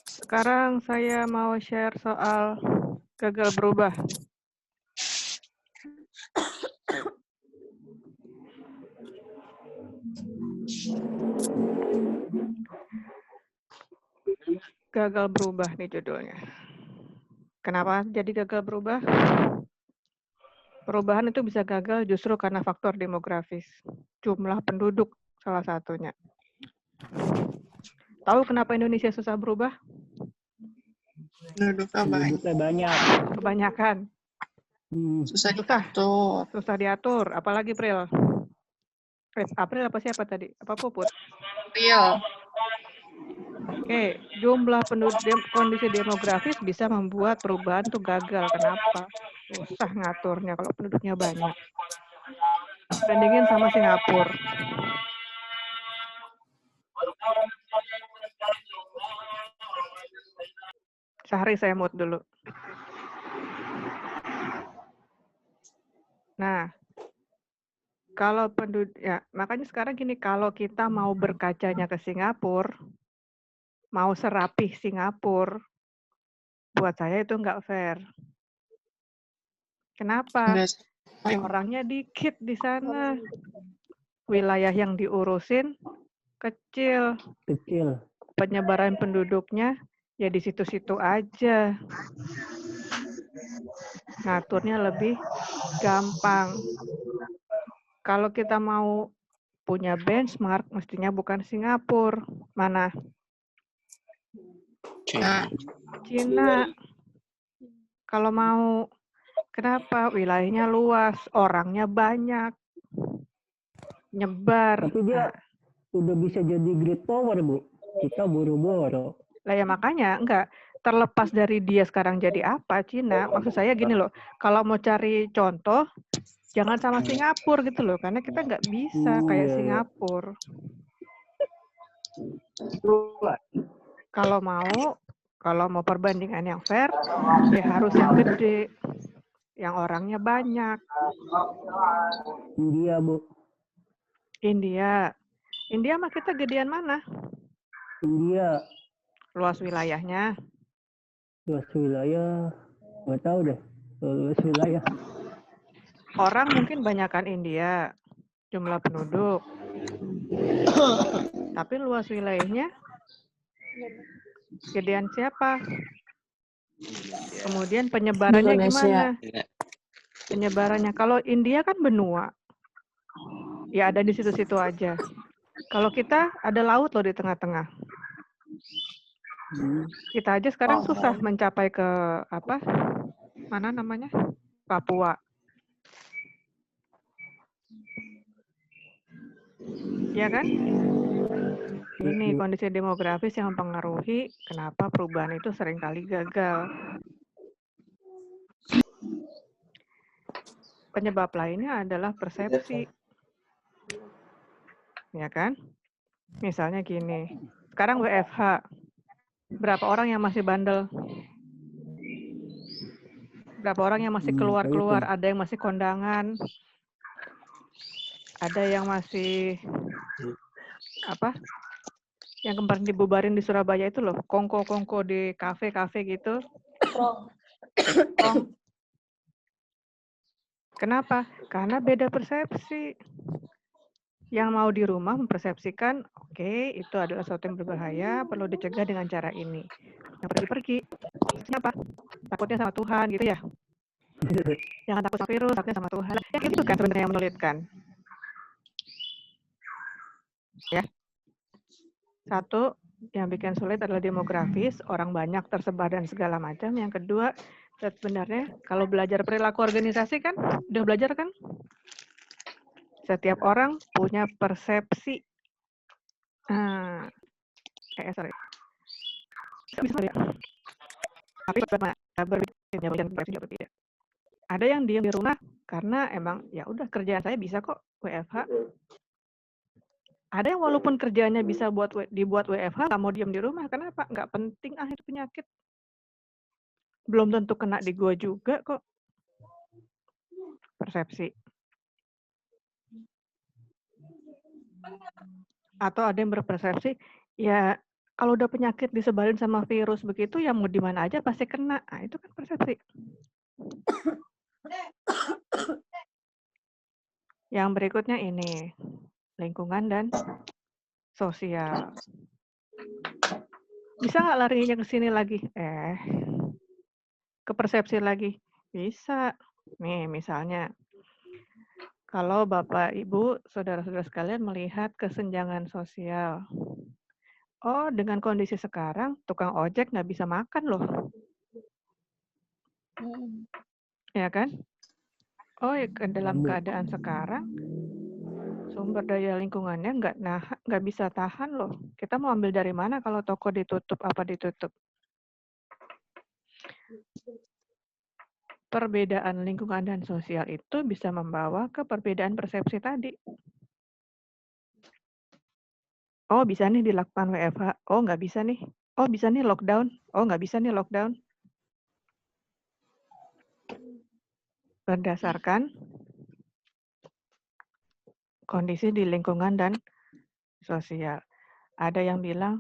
Sekarang saya mau share soal gagal berubah. Gagal berubah nih judulnya. Kenapa jadi gagal berubah? Perubahan itu bisa gagal justru karena faktor demografis. Jumlah penduduk salah satunya. Tahu kenapa Indonesia susah berubah? Penduduknya banyak. Kebanyakan. Susah diatur. Susah diatur. Apalagi Pril? April apa siapa tadi? Apa Puput? Real. Oke, jumlah penduduk kondisi demografis bisa membuat perubahan tuh gagal. Kenapa? Susah ngaturnya kalau penduduknya banyak. Bandingin sama Singapura. Sehari saya mood dulu. Nah, kalau penduduk, ya makanya sekarang gini, kalau kita mau berkacanya ke Singapura, mau serapih Singapura, buat saya itu nggak fair. Kenapa? Orangnya dikit di sana. Wilayah yang diurusin kecil. Penyebaran penduduknya ya di situ-situ aja. Ngaturnya lebih gampang. Kalau kita mau punya benchmark, mestinya bukan Singapura. Mana? Cina. Kalau mau, kenapa? Wilayahnya luas, orangnya banyak, nyebar. Tapi dia udah bisa jadi great power, Bu. Kita buru-buru. Lah ya makanya, enggak. Terlepas dari dia sekarang jadi apa, Cina. Maksud saya gini loh, kalau mau cari contoh, jangan sama Singapura gitu loh. Karena kita nggak bisa kayak Singapura. Kalau mau perbandingan yang fair, ya harus yang gede. Yang orangnya banyak. India, Bu. India mah kita gedean mana? India. Luas wilayahnya. Luas wilayah, nggak tahu deh. Luas wilayah. Orang mungkin banyakan India, jumlah penduduk. Tapi luas wilayahnya, gedean siapa? Kemudian penyebarannya gimana? Penyebarannya, kalau India kan benua. Ya ada di situ-situ aja. Kalau kita ada laut loh di tengah-tengah. Kita aja sekarang susah mencapai ke apa? Mana namanya? Papua. Ya kan? Ini kondisi demografis yang mempengaruhi kenapa perubahan itu seringkali gagal. Penyebab lainnya adalah persepsi. Ya kan? Misalnya gini, sekarang WFH. Berapa orang yang masih bandel? Berapa orang yang masih keluar-keluar? Ada yang masih kondangan. Ada yang masih apa? Yang kemarin dibubarin di Surabaya itu loh, kongko-kongko di kafe-kafe gitu. Kenapa? Karena beda persepsi. Yang mau di rumah mempersepsikan, oke, itu adalah sesuatu yang berbahaya, perlu dicegah dengan cara ini. Yang pergi-pergi, siapa? Takutnya sama Tuhan, gitu ya. Jangan takut sama virus, takutnya sama Tuhan. Ya gitu kan sebenarnya yang menyulitkan. Ya. Satu, yang bikin sulit adalah demografis, orang banyak tersebar dan segala macam. Yang kedua, sebenarnya kalau belajar perilaku organisasi kan, udah belajar kan? Setiap orang punya persepsi. Sorry. Tapi berbeda. Ada yang diam di rumah karena emang ya udah kerjaan saya bisa kok WFH. Ada yang walaupun kerjaannya bisa dibuat WFH, nggak mau diam di rumah. Kenapa? Nggak penting itu penyakit. Belum tentu kena di gua juga kok. Persepsi. Atau ada yang berpersepsi, ya Kalau udah penyakit disebarin sama virus begitu, ya mau di mana aja pasti kena. Nah, itu kan persepsi. Yang berikutnya ini, lingkungan dan sosial. Bisa nggak larinya ke sini lagi? Ke persepsi lagi? Bisa. Nih, misalnya, kalau Bapak, Ibu, saudara-saudara sekalian melihat kesenjangan sosial. Oh, dengan kondisi sekarang, tukang ojek nggak bisa makan loh. Ya kan? Oh, dalam keadaan sekarang, sumber daya lingkungannya nggak bisa tahan loh. Kita mau ambil dari mana kalau toko ditutup, apa ditutup? Perbedaan lingkungan dan sosial itu bisa membawa ke perbedaan persepsi tadi. Oh, bisa nih dilakukan WFH. Oh, nggak bisa nih. Oh, bisa nih lockdown. Oh, nggak bisa nih lockdown. Berdasarkan kondisi di lingkungan dan sosial. Ada yang bilang,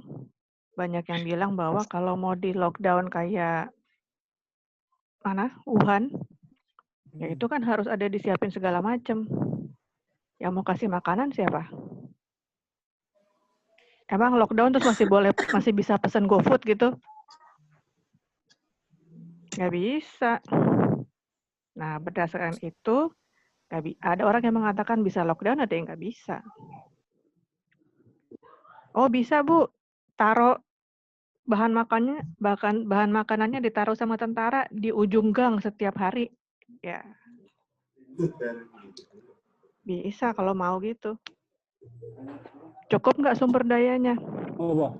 banyak yang bilang bahwa kalau mau di lockdown kayak mana? Wuhan, ya itu kan harus ada disiapin segala macam. Yang mau kasih makanan siapa? Emang lockdown terus masih bisa pesan GoFood gitu? Nggak bisa. Nah, berdasarkan itu, ada orang yang mengatakan bisa lockdown, ada yang nggak bisa. Oh, bisa Bu, taruh bahan makanannya ditaruh sama tentara di ujung gang setiap hari. Ya, bisa kalau mau gitu. Cukup nggak sumber dayanya? Oh, Bang.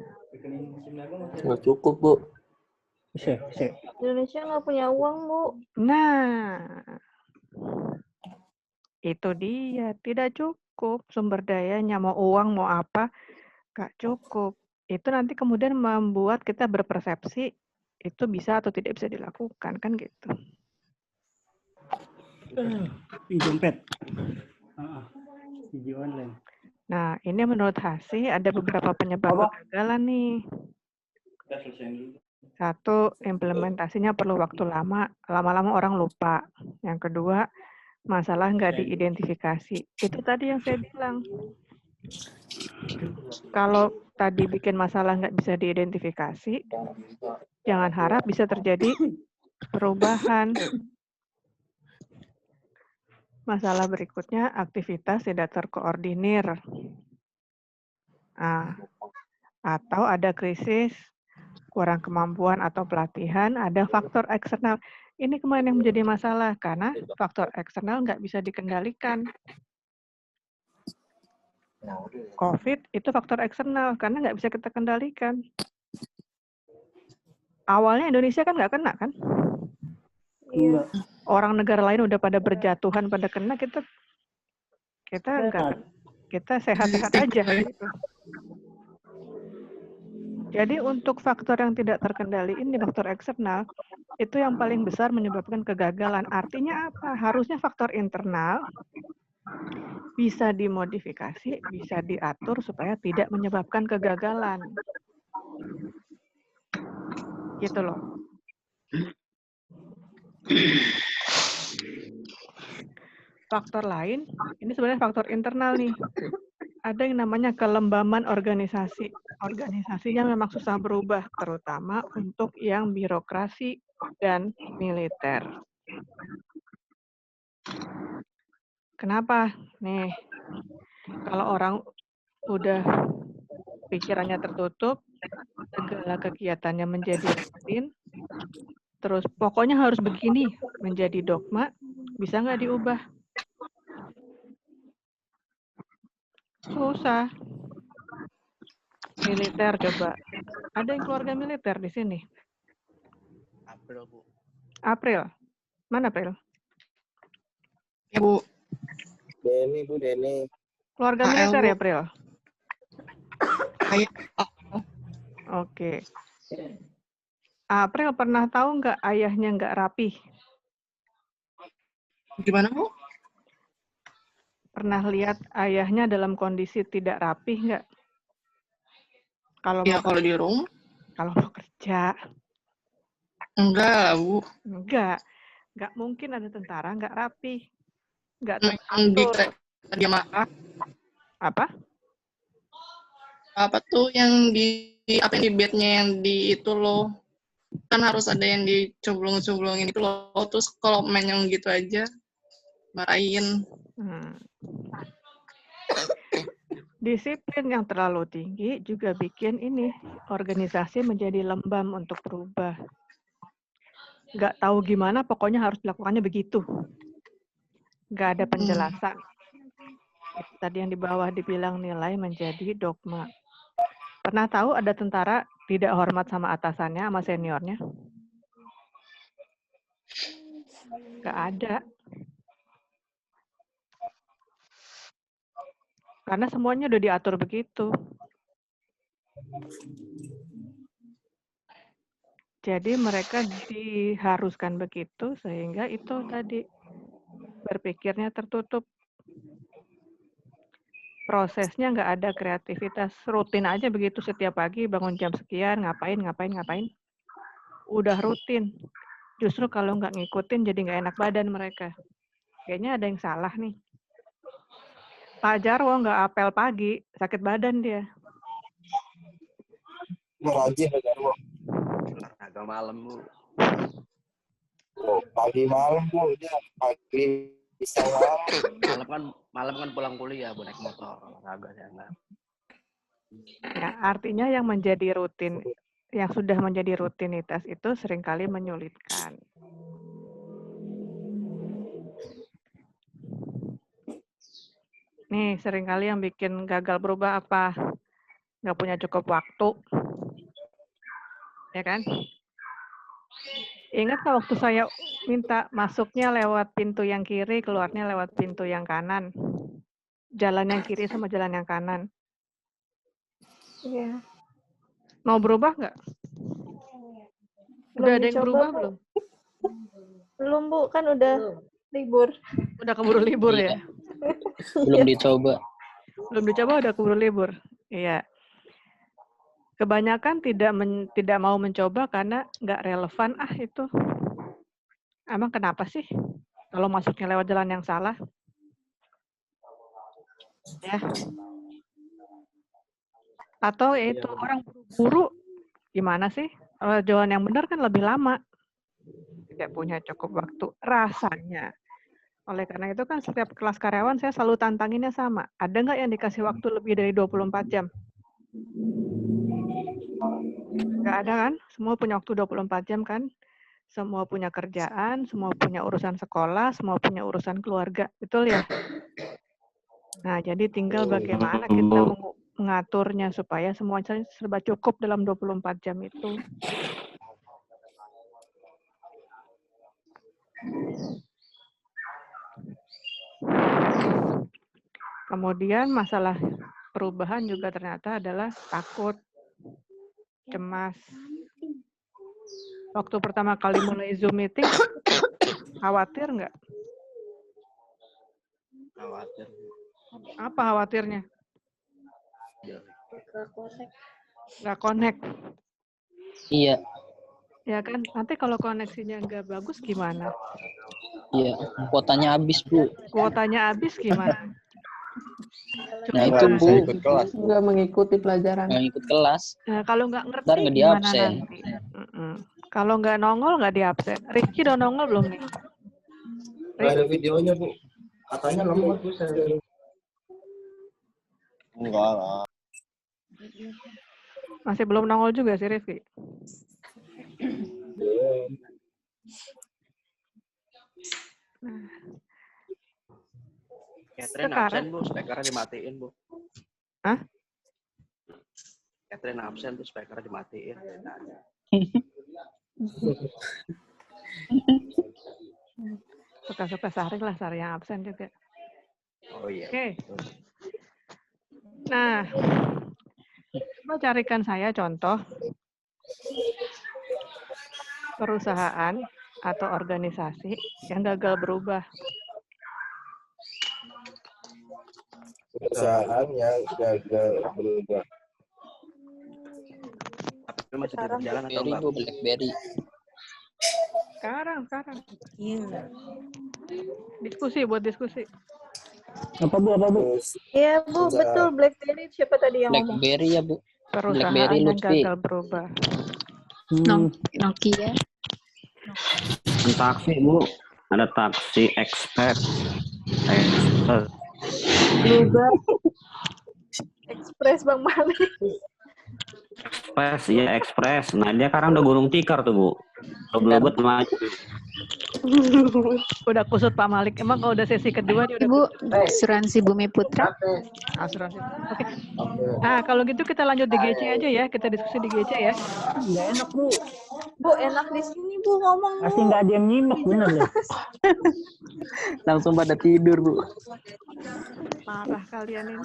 Nggak cukup, Bu. Bisa. Indonesia nggak punya uang, Bu. Nah, itu dia. Tidak cukup sumber dayanya. Mau uang, mau apa, nggak cukup. Itu nanti kemudian membuat kita berpersepsi itu bisa atau tidak bisa dilakukan, kan gitu. Di dompet. Video online. Nah, ini menurut Hasi ada beberapa penyebab kegagalan nih. Satu, implementasinya perlu waktu lama. Lama-lama orang lupa. Yang kedua, masalah nggak diidentifikasi. Itu tadi yang saya bilang. Kalau tadi bikin masalah nggak bisa diidentifikasi, jangan harap bisa terjadi perubahan. Masalah berikutnya, aktivitas tidak terkoordinir. Nah, atau ada krisis, kurang kemampuan atau pelatihan, ada faktor eksternal. Ini kemarin yang menjadi masalah, karena faktor eksternal nggak bisa dikendalikan. COVID itu faktor eksternal, karena nggak bisa kita kendalikan. Awalnya Indonesia kan nggak kena, kan? Iya. Orang negara lain udah pada berjatuhan, pada kena, kita sehat-sehat aja. Gitu. Jadi untuk faktor yang tidak terkendali ini, faktor eksternal, itu yang paling besar menyebabkan kegagalan. Artinya apa? Harusnya faktor internal bisa dimodifikasi, bisa diatur supaya tidak menyebabkan kegagalan. Gitu loh. Faktor lain, ini sebenarnya faktor internal nih. Ada yang namanya kelembaman organisasi. Organisasinya memang susah berubah, terutama untuk yang birokrasi dan militer. Kenapa? Nih, kalau orang udah pikirannya tertutup, segala kegiatannya menjadi rutin, terus pokoknya harus begini, menjadi dogma, bisa nggak diubah? Susah. Militer coba. Ada yang keluarga militer di sini? April, Bu. April. Mana April? Ya, Bu. Denny, Bu, Denny. Keluarga AL, militer Bu. ya, April? Kayak Oke. April pernah tahu nggak ayahnya nggak rapih? gimana, Bu? Pernah lihat ayahnya dalam kondisi tidak rapih nggak? Kalau Ya mau kalau di rumah kalau mau kerja, enggak, Bu. nggak mungkin ada tentara nggak rapi, nggak Di teratur. dia maaf Apa? apa tuh yang di apa yang di bednya yang di itu loh, kan harus ada yang dicemplung-cemplungin itu loh, terus kalau main yang gitu aja marahin. Disiplin yang terlalu tinggi juga bikin ini organisasi menjadi lembam untuk berubah. Nggak tahu gimana, pokoknya harus dilakukannya begitu. Nggak ada penjelasan. Itu tadi yang di bawah dibilang nilai menjadi dogma. Pernah tahu ada tentara tidak hormat sama atasannya, sama seniornya? Nggak ada. Karena semuanya udah diatur begitu. Jadi mereka diharuskan begitu sehingga itu tadi berpikirnya tertutup. Prosesnya nggak ada kreativitas, rutin aja begitu setiap pagi bangun jam sekian, ngapain. Udah rutin. Justru kalau nggak ngikutin jadi nggak enak badan mereka. Kayaknya ada yang salah nih. Pak Jarwo nggak apel pagi, sakit badan dia. Rajin Pak Jarwo. Agak malam, Bu. Oh, pagi malam Bu, dia pagi bisa Malam kan pulang kuliah, Bu, naik motor. Olahraga saya enggak. Ya, artinya yang menjadi rutin, yang sudah menjadi rutinitas itu seringkali menyulitkan. Nih, seringkali yang bikin gagal berubah apa? Nggak punya cukup waktu. Ya kan? Ingat nggak waktu saya minta masuknya lewat pintu yang kiri, keluarnya lewat pintu yang kanan? Jalan yang kiri sama jalan yang kanan. Iya. Mau berubah nggak? Udah ada yang berubah belum? Belum, Bu. Kan udah libur. Udah keburu libur ya? Belum dicoba. Belum dicoba udah keburu libur. Iya. Kebanyakan tidak mau mencoba karena nggak relevan itu. Emang kenapa sih kalau masuknya lewat jalan yang salah? Ya. Atau itu orang buru-buru gimana sih? Kalau jalan yang benar kan lebih lama. Tidak punya cukup waktu rasanya. Oleh karena itu kan setiap kelas karyawan saya selalu tantanginnya sama. Ada nggak yang dikasih waktu lebih dari 24 jam? Nggak ada kan? Semua punya waktu 24 jam kan? Semua punya kerjaan, semua punya urusan sekolah, semua punya urusan keluarga. Betul ya? Nah, jadi tinggal bagaimana kita mengaturnya supaya semuanya serba cukup dalam 24 jam itu. Kemudian masalah perubahan juga ternyata adalah takut, cemas. Waktu pertama kali mulai Zoom meeting, khawatir nggak? Khawatir. Apa khawatirnya? Nggak connect. Iya. Ya kan, nanti kalau koneksinya nggak bagus gimana? Iya, kuotanya habis, Bu. Kuotanya habis gimana? Nah, itu, Bu. ikut kelas. Nggak mengikuti pelajaran. Nggak ikut kelas. Nah, kalau nggak ngerti Ntar nggak di gimana absen. nanti? Kalau nggak nongol nggak di absen. Rizky udah nongol belum nih? Nggak ada videonya Bu. Katanya lemot Bu. Enggak lah. Masih belum nongol juga sih Rizky. Catherine Sekarang- absen, Bu. Speakernya dimatiin, Bu. Hah? Catherine absen, Bu. Speakernya dimatiin. Suka-suka Sari lah, Sari yang absen juga. Oh iya. Oke. Nah, coba carikan saya contoh perusahaan atau organisasi yang gagal berubah. Perusahaan yang gagal berubah. Tapi masih Sekarang berjalan atau BlackBerry enggak? Bu, BlackBerry. Sekarang. Buat diskusi. Apa Bu? Iya Bu, Bisa. betul BlackBerry. Siapa tadi yang ngomong? BlackBerry ya Bu. Perusahaan BlackBerry yang Lutfi. gagal berubah. Nokia. Taksi Bu, ada taksi Express. Bluebird. Express Bang Malik. Express, iya Express. Nah dia sekarang udah gulung tikar tuh Bu. Belum maju. Udah kusut Pak Malik. Emang kalau udah sesi kedua dia udah Ibu, asuransi Bumi Putra. asuransi. Oke. Nah, kalau gitu kita lanjut di GC aja ya. Kita diskusi di GC ya. Nggak enak Bu. Bu, enak di sini Bu ngomong Bu. Pasti nggak ada yang nyimak bener deh. Langsung pada tidur Bu. Marah kalian ini.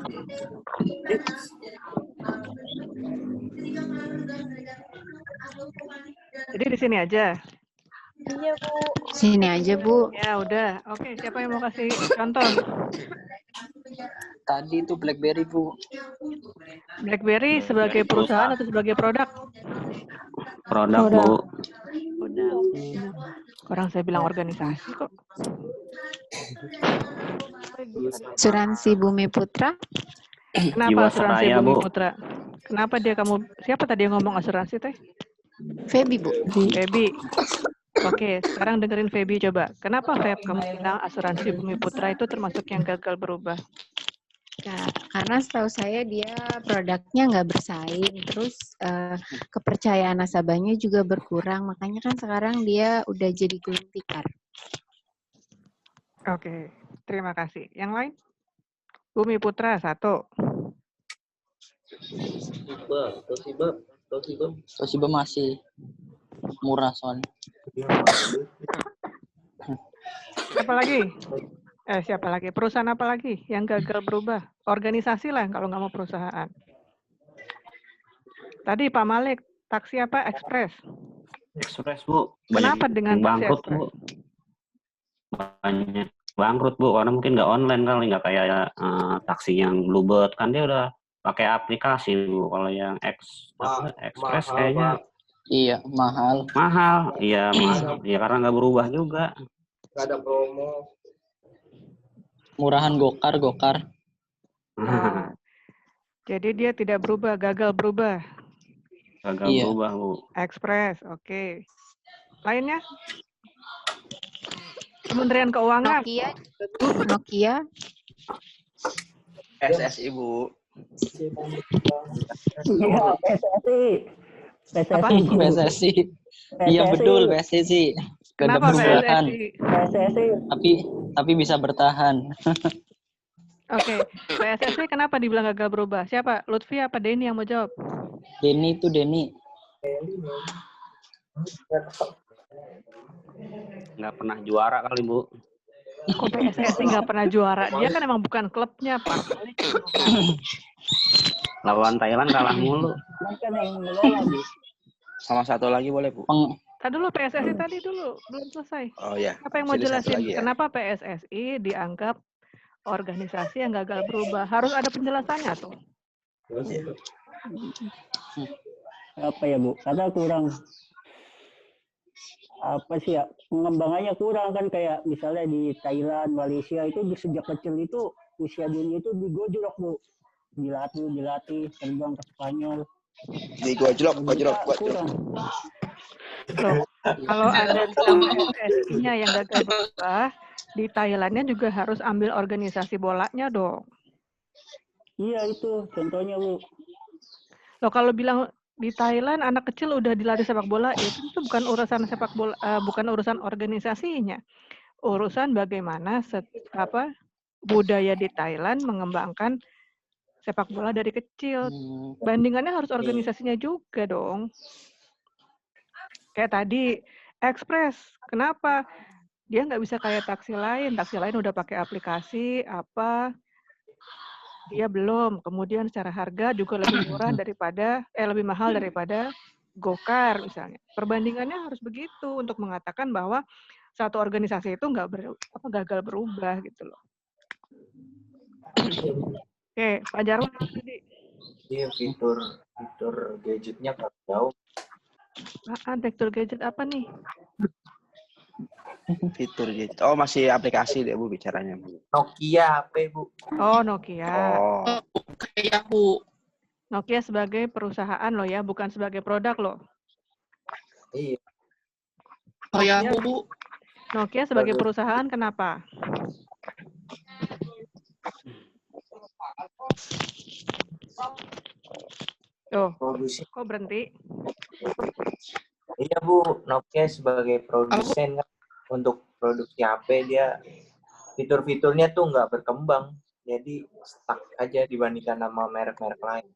Jadi di sini aja. Iya Bu. Sini aja Bu. Ya udah. Oke, siapa yang mau kasih contoh? Tadi itu BlackBerry Bu. BlackBerry sebagai perusahaan atau sebagai produk? Produk Bu. Udah. Orang saya bilang organisasi kok. Asuransi Bumi Putra. Kenapa asuransi Jiwasraya, Bumi Bu. Putra? Kenapa siapa tadi yang ngomong asuransi teh? Feby Bu. Feby. Oke, sekarang dengerin Feby coba. Kenapa Feb kamu bilang asuransi Bumi Putra itu termasuk yang gagal berubah? Ya, karena setahu saya dia produknya nggak bersaing, terus kepercayaan nasabahnya juga berkurang, makanya kan sekarang dia udah jadi gulung tikar. Oke, terima kasih. Yang lain? Bumi Putra, satu. Toshiba masih murah soalnya. Siapa lagi? Siapa lagi? Perusahaan apa lagi yang gagal berubah? Organisasi lah kalau nggak mau perusahaan. Tadi Pak Malik, taksi apa? Express. Express Bu. Kenapa dengan taksi bangkrut Express? Bu? Banyak bangkrut Bu, karena mungkin nggak online kali, nggak kayak taksi yang Bluebird, kan dia udah pakai aplikasi Bu. Kalau yang Express mahal, kayaknya Pak. Iya, mahal. mahal. Iya mahal. Iya karena nggak berubah juga. Nggak ada promo. Murahan Gokar. Nah, jadi dia tidak berubah, gagal berubah. Gagal Iya. berubah Bu. Express, oke. Lainnya? Kementerian Keuangan. Nokia. SSI Bu. Iya, PSSI. Apa? PSSI. Iya betul PSSI. Gak ada Kenapa perubahan. PSSI? Tapi bisa bertahan. Oke, PSSI kenapa dibilang gagal berubah? Siapa? Lutfi apa Denny yang mau jawab? Denny. Nggak pernah juara kali Bu. Kok PSSI nggak pernah juara? Dia kan emang bukan klubnya, Pak. Lawan Thailand kalah mulu. Kan yang ngelola Bu. Sama satu lagi boleh Bu? Tadi dulu PSSI tadi dulu belum selesai. Oh ya. Apa yang mau Jadi satu jelasin? lagi ya. Kenapa PSSI dianggap organisasi yang gagal berubah? Harus ada penjelasannya tuh. Apa ya Bu? Karena kurang apa sih ya, pengembangannya kurang kan, kayak misalnya di Thailand, Malaysia itu sejak kecil itu usia dini itu digojlok Bu, dilatih terbang ke Spanyol. Digojlok. Kurang. Loh, kalau ada PSSI-nya yang gagal berubah, di Thailandnya juga harus ambil organisasi bolanya dong. Iya itu contohnya Bu. Loh kalau bilang di Thailand anak kecil udah dilatih sepak bola, itu bukan urusan sepak bola, bukan urusan organisasinya. Urusan bagaimana budaya di Thailand mengembangkan sepak bola dari kecil. Bandingannya harus organisasinya juga dong. Kayak tadi Express, kenapa? Dia nggak bisa kayak taksi lain udah pakai aplikasi apa, dia belum. Kemudian secara harga juga lebih murah lebih mahal daripada Gokar misalnya. Perbandingannya harus begitu untuk mengatakan bahwa satu organisasi itu gagal berubah gitu loh. Oke, Pak Jarwo tadi. Iya, fitur gadgetnya nggak jauh. Fitur gadget apa nih? Fitur gitu. Oh, masih aplikasi deh Bu bicaranya. Nokia HP, Bu. Oh, Nokia. Oh, Kayak aku. Nokia sebagai perusahaan loh ya, bukan sebagai produk loh. Iya. Oh ya, Nokia, Bu. Nokia sebagai perusahaan kenapa? Oh, Produksi. kok berhenti? Iya, Bu. Nokia sebagai produsen kan untuk produksi HP dia fitur-fiturnya tuh nggak berkembang. Jadi stuck aja dibandingkan sama merek-merek lain.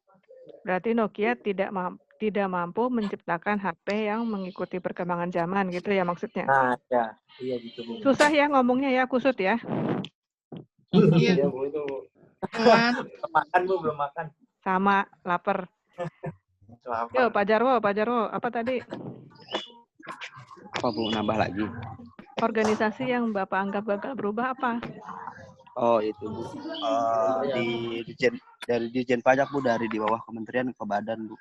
Berarti Nokia tidak mampu menciptakan HP yang mengikuti perkembangan zaman gitu ya maksudnya? Nah, ya. Iya gitu, Bu. Susah ya ngomongnya ya, kusut ya. Iya, Bu, itu. Belum makan, Bu, belum makan. Sama, lapar. Yo, Pak Jarwo, apa tadi? apa Bu nambah lagi? Organisasi yang Bapak anggap gagal berubah apa? Oh, itu Bu. Dari Dirjen Pajak Bu, dari di bawah kementerian ke badan Bu.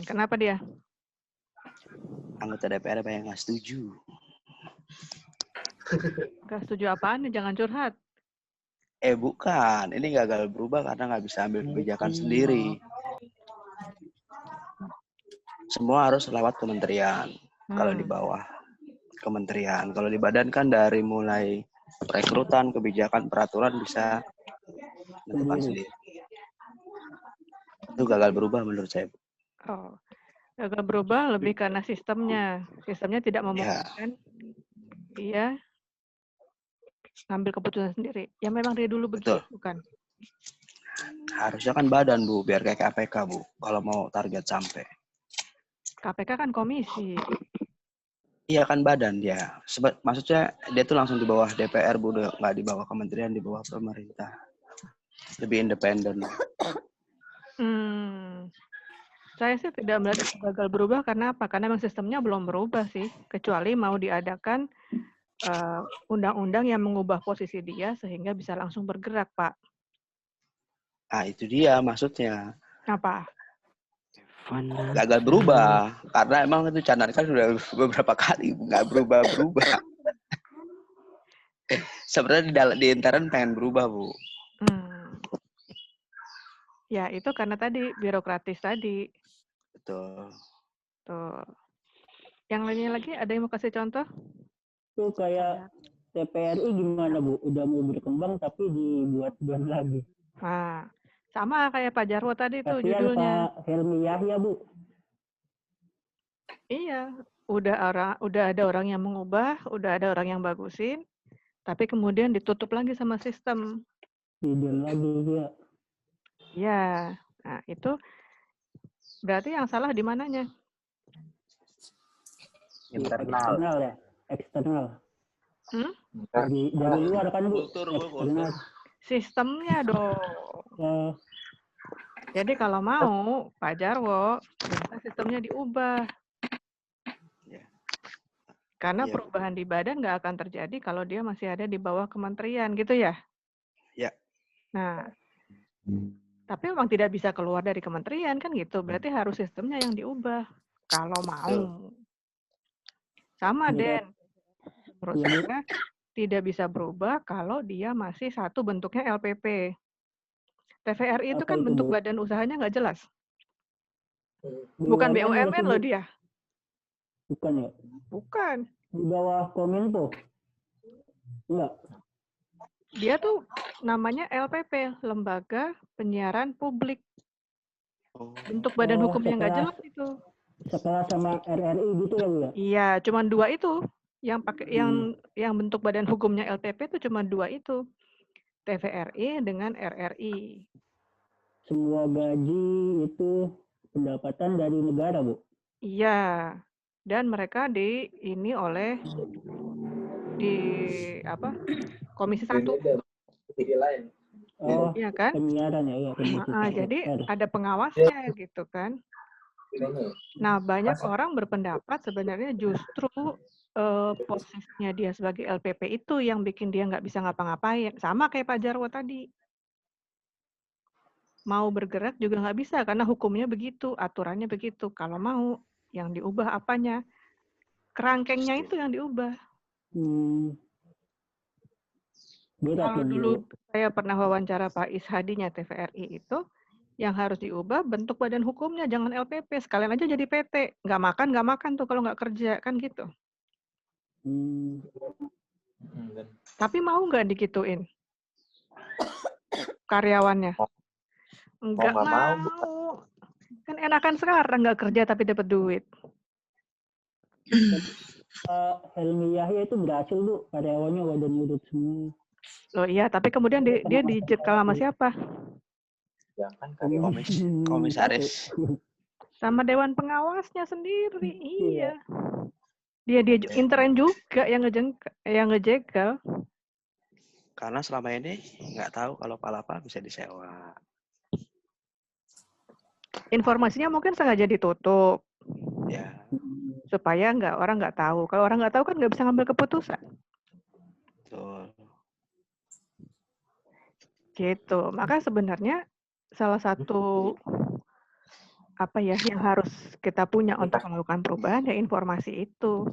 Kenapa dia? Anggota DPR banyak nggak setuju. Gak setuju apaan nih? Jangan curhat. Bukan. Ini gagal berubah karena nggak bisa ambil kebijakan sendiri. Semua harus lewat kementerian. Kalau di bawah kementerian. Kalau di badan kan dari mulai rekrutan, kebijakan, peraturan bisa menentukan sendiri. Itu gagal berubah menurut saya. Oh, gagal berubah lebih karena sistemnya. Sistemnya tidak memungkinkan dia ngambil keputusan sendiri. Ya memang dia dulu begitu, bukan? Harusnya kan badan Bu, biar kayak KPK Bu, kalau mau target sampai. KPK kan komisi. Iya kan badan dia. Maksudnya dia tuh langsung di bawah DPR Bu, nggak di bawah kementerian, di bawah pemerintah. Lebih independen. Saya sih tidak melihat gagal berubah karena apa? Karena memang sistemnya belum berubah sih. Kecuali mau diadakan undang-undang yang mengubah posisi dia sehingga bisa langsung bergerak, Pak. Ah, itu dia maksudnya. Apa? Gagal berubah. Karena emang itu Canan kan sudah beberapa kali nggak berubah-berubah. Sebenarnya di intern pengen berubah, Bu. Ya, itu karena tadi birokratis tadi. Betul. Tuh. Yang lainnya lagi ada yang mau kasih contoh? Tuh kayak TPRI gimana Bu? Udah mau berkembang tapi dibuat-buat lagi. Nah, sama kayak Pak Jarwo tadi tuh Kasian judulnya. Pak Helmi Yahya Bu. Iya, udah ada orang yang mengubah, udah ada orang yang bagusin, tapi kemudian ditutup lagi sama sistem. Tidur lagi dia. Ya, nah itu berarti yang salah di mananya? Internal ya, eksternal. Dari luar kan Bu. Eksternal. Sistemnya dong. Jadi kalau mau Pak Jarwo, minta sistemnya diubah. Karena perubahan di badan nggak akan terjadi kalau dia masih ada di bawah kementerian, gitu ya? Ya. Nah, tapi memang tidak bisa keluar dari kementerian kan gitu. Berarti harus sistemnya yang diubah. Kalau mau. Sama, Den. Menurut saya tidak bisa berubah kalau dia masih satu bentuknya LPP. TVRI itu kan bentuk badan usahanya nggak jelas. Bukan BUMN loh dia. Bukan ya? Bukan. Di bawah Kominfo? Enggak. Dia tuh namanya LPP, Lembaga Penyiaran Publik. Bentuk badan hukumnya nggak jelas itu. Sekelas sama RRI gitu ya Bu ya? Iya, cuma dua itu. Yang pakai yang bentuk badan hukumnya LPP itu cuma dua itu. TVRI dengan RRI. Semua gaji itu pendapatan dari negara, Bu? Iya. Dan mereka ini oleh Komisi 1. Oh, iya kan? Penyiaran ya, jadi ada pengawasnya gitu kan. Nah, banyak orang berpendapat sebenarnya justru posisinya dia sebagai LPP itu yang bikin dia nggak bisa ngapa-ngapain. Sama kayak Pak Jarwo tadi. mau bergerak juga nggak bisa karena hukumnya begitu, aturannya begitu. Kalau mau yang diubah apanya? Kerangkengnya itu yang diubah. Berat Kalau dong, Bu. dulu saya pernah wawancara Pak Ishadinya TVRI itu, yang harus diubah bentuk badan hukumnya, jangan LPP. Sekalian aja jadi PT. Nggak makan tuh kalau nggak kerja, kan gitu. Tapi mau nggak dikituin karyawannya? Nggak nggak mau, Bu. mau. Kan enakan sekarang nggak kerja tapi dapat duit. Helmi Yahya itu berhasil, Bu. Karyawannya wadah nurut semua. Loh iya, tapi kemudian dia dicekal sama siapa? Ya kan Komisaris. Sama dewan pengawasnya sendiri. Iya. Dia intern juga yang ngejegal. Karena selama ini nggak tahu kalau Palapa bisa disewa. Informasinya mungkin sengaja ditutup. Ya. Supaya orang nggak tahu. Kalau orang nggak tahu kan nggak bisa ngambil keputusan. Betul. Gitu. Maka sebenarnya salah satu yang harus kita punya untuk melakukan perubahan ya informasi itu.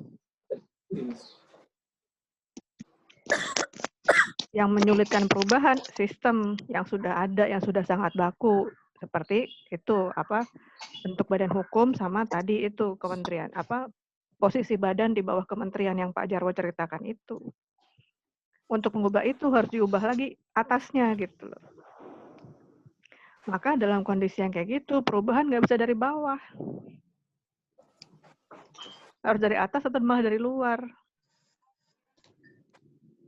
Yang menyulitkan perubahan sistem yang sudah ada, yang sudah sangat baku, seperti itu bentuk badan hukum sama tadi itu kementerian posisi badan di bawah kementerian yang Pak Jarwo ceritakan itu. Untuk mengubah itu harus diubah lagi atasnya gitu loh. Maka dalam kondisi yang kayak gitu perubahan nggak bisa dari bawah, harus dari atas atau malah dari luar.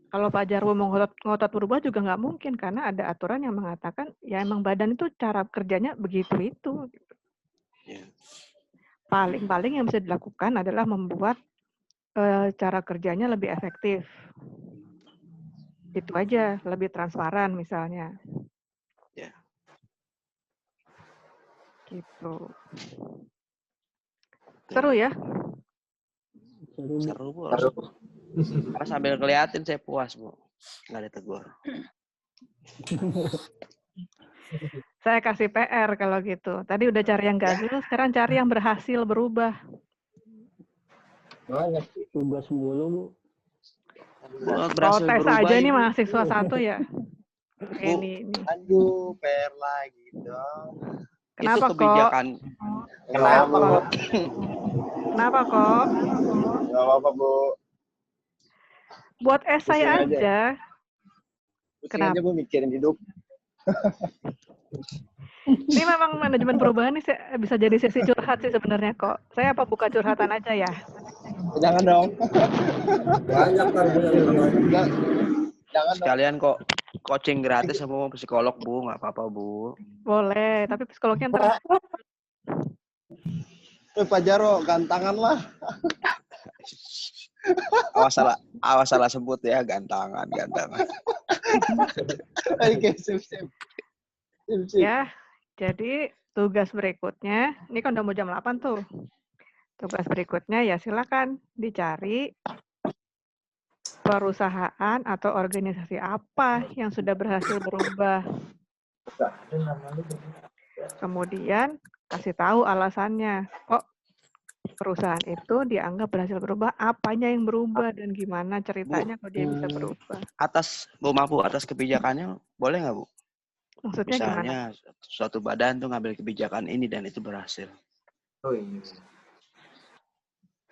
Kalau Pak Jarwo mau ngotot berubah juga nggak mungkin karena ada aturan yang mengatakan ya emang badan itu cara kerjanya begitu itu. Gitu. Paling-paling yang bisa dilakukan adalah membuat cara kerjanya lebih efektif. Itu aja, lebih transparan misalnya. Ya. Gitu. Seru ya? Seru, Bu. Karena sambil ngeliatin saya puas, Bu. Nggak ditegur. Saya kasih PR kalau gitu. Tadi udah cari yang gagal, sekarang cari yang berhasil berubah. Banyak tugas mulu, Bu. Protes aja nih mahasiswa satu ya. Bu, Ini. aduh, PR lagi dong. Kenapa itu kebijakan. Kenapa kok? Kenapa kok? Gak apa-apa, Bu. Buat esai aja. Pusing aja, Bu, mikirin hidup. Ini memang manajemen perubahan nih bisa jadi sesi curhat sih sebenarnya kok. Saya buka curhatan aja ya? Jangan dong. Banyak kan. Jangan Sekalian dong. kok coaching gratis sama psikolog, Bu. Nggak apa-apa, Bu. Boleh, tapi psikolognya ntar. Pak Jarwo, gantangan lah. Awas salah sebut ya, gantangan. Oke, sip. Ya, jadi tugas berikutnya, ini kan udah mau jam 8 tuh. Tugas berikutnya ya silakan dicari perusahaan atau organisasi apa yang sudah berhasil berubah. Kemudian kasih tahu alasannya. Kok perusahaan itu dianggap berhasil berubah, apanya yang berubah dan gimana ceritanya kok dia bisa berubah. Atas kebijakannya boleh nggak, Bu? Maksudnya Misalnya gimana? suatu badan tuh ngambil kebijakan ini dan itu berhasil. Oh iya.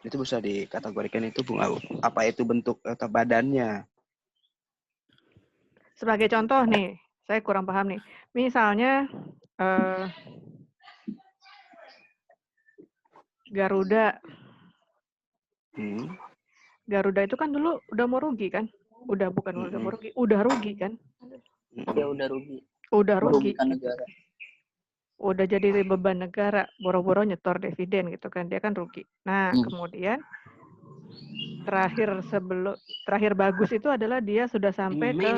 Itu bisa dikategorikan itu, Bu, apa itu bentuk badannya? Sebagai contoh nih, saya kurang paham nih. Misalnya Garuda. Garuda itu kan dulu udah mau rugi kan? Udah rugi kan? Ya udah rugi. Udah rugi. Merugikan negara. Udah jadi beban negara, boro-boro nyetor dividen gitu kan, dia kan rugi. Nah, kemudian terakhir bagus itu adalah dia sudah sampai ke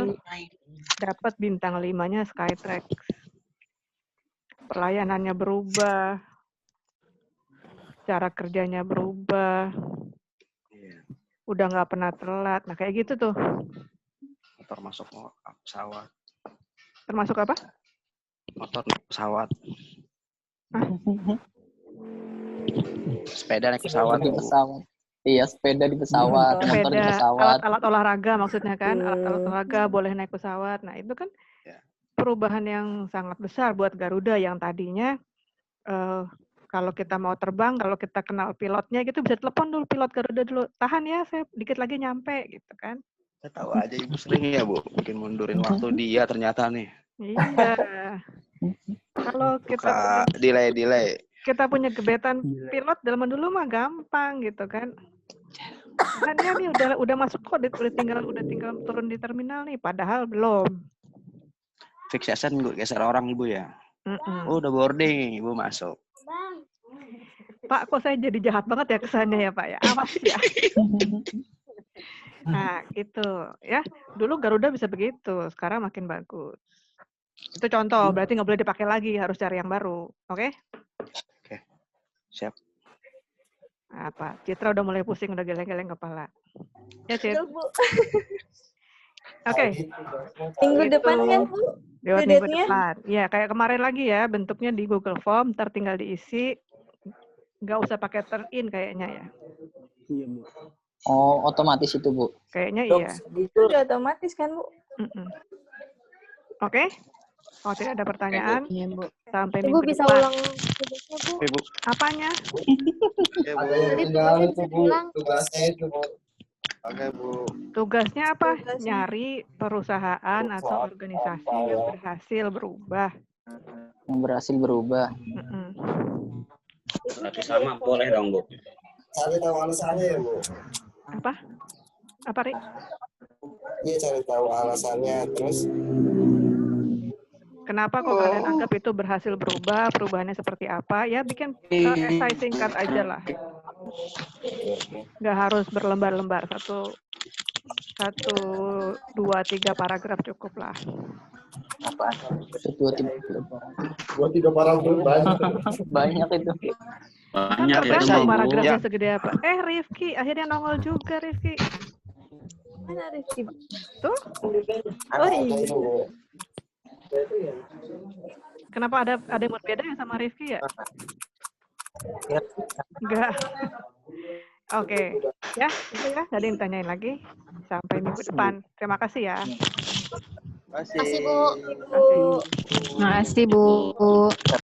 dapat bintang 5-nya Skytrax. Pelayanannya berubah, cara kerjanya berubah, udah nggak pernah telat. Nah, kayak gitu tuh. Termasuk pesawat. Termasuk apa? Motor naik pesawat. Hah? Sepeda naik pesawat. Di pesawat. Iya, sepeda di pesawat, motor di Sepeda, pesawat. alat-alat olahraga maksudnya kan, alat-alat olahraga boleh naik pesawat. Nah itu kan Ya. perubahan yang sangat besar buat Garuda yang tadinya kalau kita mau terbang, kalau kita kenal pilotnya gitu bisa telepon dulu pilot Garuda dulu, tahan ya saya dikit lagi nyampe gitu kan. Saya tahu aja ibu sering ya bu, bikin mundurin waktu dia ternyata nih. Iya. Kalau kita Buka delay. kita punya gebetan pilot zaman dulu mah gampang gitu kan. Kan ya nih udah masuk kok, udah tinggal turun di terminal nih, padahal belum. Fixation gue geser orang ibu ya. Mm-mm. Udah boarding, ibu masuk. Pak, kok saya jadi jahat banget ya kesannya ya Pak ya? Awas ya. Nah gitu ya. Dulu Garuda bisa begitu, sekarang makin bagus. Itu contoh, berarti nggak boleh dipakai lagi, harus cari yang baru, oke? Oke, siap. Apa? Citra udah mulai pusing, udah geleng-geleng kepala. Ya, Cit. Betul, Bu. Oke. Minggu Itu depan kan, Bu? lewat minggu Dedetnya? depan. Ya, kayak kemarin lagi ya, bentuknya di Google Form, ntar tinggal diisi. Nggak usah pakai turn-in kayaknya ya. Iya, Bu. Oh, otomatis itu, Bu. Kayaknya iya. Itu udah otomatis kan, Bu? Oke? Oh, tidak ada pertanyaan? Iya, Bu. Sampai Ibu minggu bisa depan. ulang tugasnya, Bu? Ibu. Apanya? Ada yang tinggal itu Bu, tugasnya itu Bu. Oke Bu. Tugasnya apa? Nyari perusahaan atau organisasi yang berhasil berubah. Yang berhasil berubah. Berarti sama boleh dong Bu. Cari tahu alasannya ya Bu. Apa? Apa, Rik? Iya cari tahu alasannya, terus Kenapa kok kalian anggap itu berhasil berubah? Perubahannya seperti apa? Ya bikin esai singkat aja lah. Nggak harus berlembar-lembar. 1, 2, 3 paragraf cukup lah. Apa? 2, 3 paragraf banyak. Banyak itu. Banyak ya Tergantung Bu. paragrafnya segede apa. Rifki, akhirnya nongol juga Rifki. Mana Rizky? Tuh. Oh iya. Kenapa ada yang berbeda ya sama Rifki ya? Enggak. Oke. Ya, itu ya. Tadi yang ditanyain lagi. Sampai minggu depan. Terima kasih ya. Terima kasih Bu. Makasih, Bu.